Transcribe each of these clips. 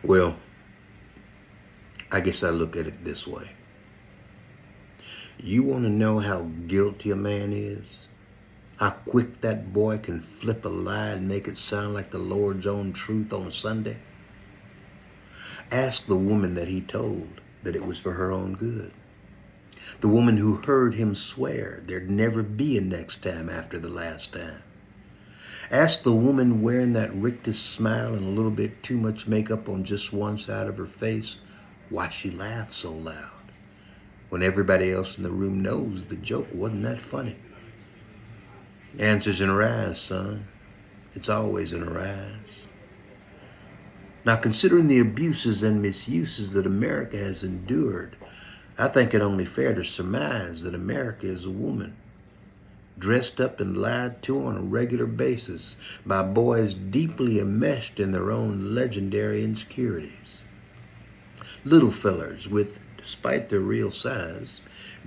Well, I guess I look at it this way. You want to know how guilty a man is? How quick that boy can flip a lie and make it sound like the Lord's own truth on Sunday? Ask the woman that he told that it was for her own good. The woman who heard him swear there'd never be a next time after the last time. Ask the woman wearing that rictus smile and a little bit too much makeup on just one side of her face why she laughed so loud when everybody else in the room knows the joke wasn't that funny. The answer's in her eyes, son. It's always in her eyes. Now, considering the abuses and misuses that America has endured, I think it only fair to surmise that America is a woman, dressed up and lied to on a regular basis by boys deeply enmeshed in their own legendary insecurities. Little fellers with, despite their real size,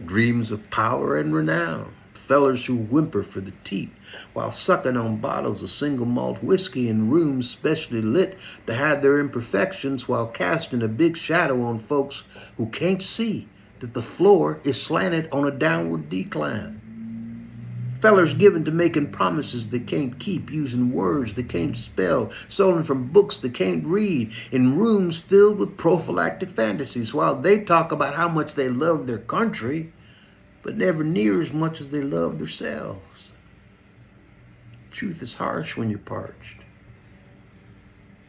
dreams of power and renown. Fellers who whimper for the teat while sucking on bottles of single malt whiskey in rooms specially lit to hide their imperfections while casting a big shadow on folks who can't see that the floor is slanted on a downward decline. Fellers given to making promises they can't keep, using words they can't spell, stolen from books they can't read, in rooms filled with prophylactic fantasies while they talk about how much they love their country, but never near as much as they love themselves. Truth is harsh when you're parched.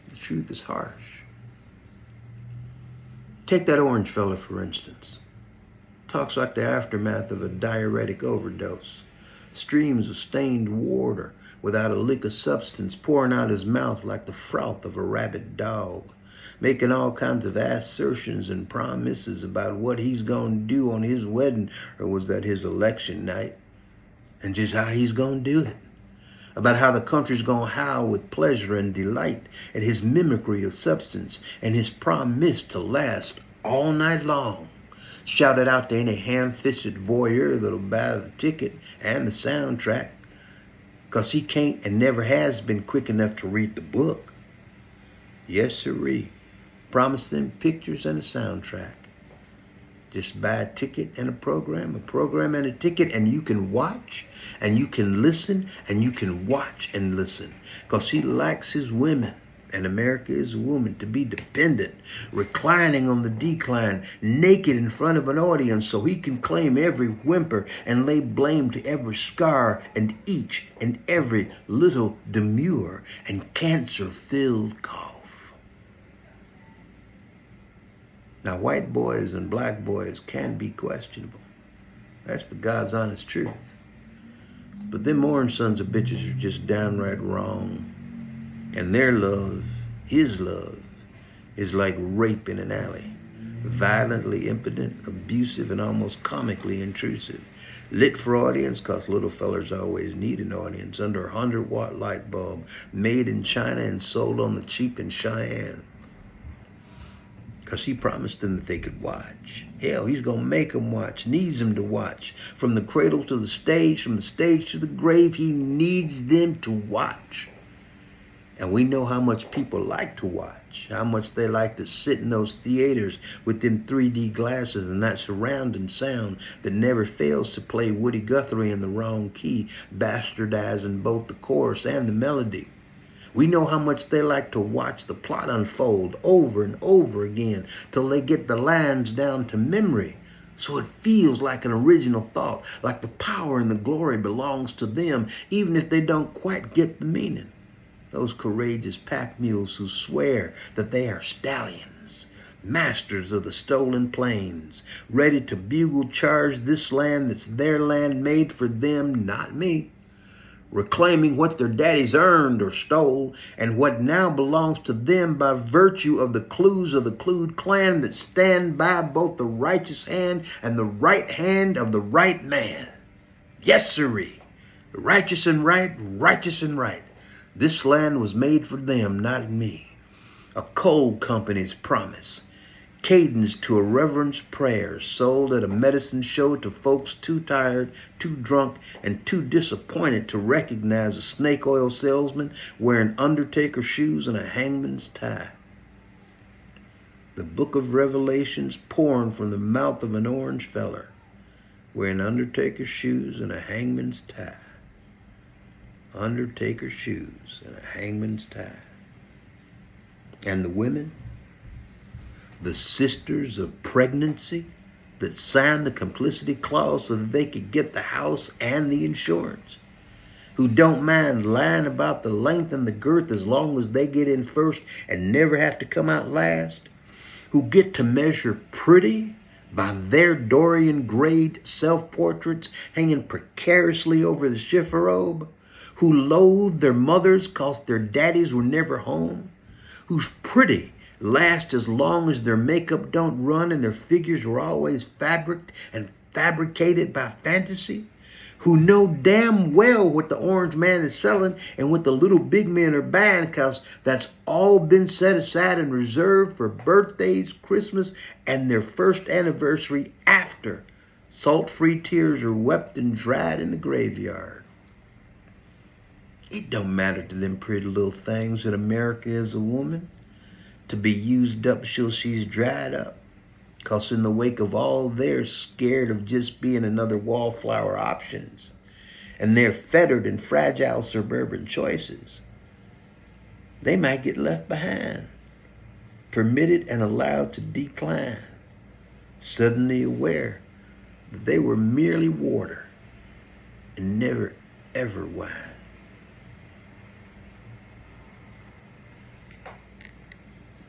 The truth is harsh. Take that orange fella, for instance. Talks like the aftermath of a diuretic overdose. Streams of stained water without a lick of substance pouring out his mouth like the froth of a rabid dog, making all kinds of assertions and promises about what he's going to do on his wedding, or was that his election night, and just how he's going to do it. About how the country's going to howl with pleasure and delight at his mimicry of substance and his promise to last all night long. Shout it out to any ham-fisted voyeur that'll buy the ticket and the soundtrack, because he can't and never has been quick enough to read the book. Yes, sirree. Promise them pictures and a soundtrack. Just buy a ticket and a program and a ticket, and you can watch, and you can listen, and you can watch and listen, because he likes his women. And America is a woman to be dependent, reclining on the decline, naked in front of an audience so he can claim every whimper and lay blame to every scar and each and every little demure and cancer-filled cough. Now, white boys and black boys can be questionable. That's the God's honest truth. But them orange sons of bitches are just downright wrong. And their love, his love, is like rape in an alley. Violently impotent, abusive, and almost comically intrusive. Lit for audience, cause little fellers always need an audience, under a 100-watt light bulb, made in China and sold on the cheap in Cheyenne. Because he promised them that they could watch. Hell, he's going to make them watch, needs them to watch. From the cradle to the stage, from the stage to the grave, he needs them to watch. And we know how much people like to watch, how much they like to sit in those theaters with them 3D glasses and that surrounding sound that never fails to play Woody Guthrie in the wrong key, bastardizing both the chorus and the melody. We know how much they like to watch the plot unfold over and over again till they get the lines down to memory. So it feels like an original thought, like the power and the glory belongs to them, even if they don't quite get the meaning. Those courageous pack mules who swear that they are stallions, masters of the stolen plains, ready to bugle charge this land that's their land, made for them, not me, reclaiming what their daddies earned or stole and what now belongs to them by virtue of the clues of the Clued clan that stand by both the righteous hand and the right hand of the right man. Yes, sirree. Righteous and right, righteous and right. This land was made for them, not me. A coal company's promise, cadence to a reverence prayer sold at a medicine show to folks too tired, too drunk, and too disappointed to recognize a snake oil salesman wearing undertaker shoes and a hangman's tie. The book of Revelations pouring from the mouth of an orange feller wearing undertaker's shoes and a hangman's tie. Undertaker's shoes and a hangman's tie. And the women, the sisters of pregnancy that signed the complicity clause so that they could get the house and the insurance, who don't mind lying about the length and the girth as long as they get in first and never have to come out last, who get to measure pretty by their Dorian grade self-portraits hanging precariously over the chifforobe, who loathe their mothers cause their daddies were never home, who's pretty last as long as their makeup don't run and their figures were always fabricated by fantasy, who know damn well what the orange man is selling and what the little big men are buying because that's all been set aside and reserved for birthdays, Christmas, and their first anniversary after salt-free tears are wept and dried in the graveyard. It don't matter to them pretty little things that America is a woman to be used up till she's dried up. Because in the wake of all, they're scared of just being another wallflower options. And their fettered and fragile suburban choices. They might get left behind, permitted and allowed to decline, suddenly aware that they were merely water and never ever wine.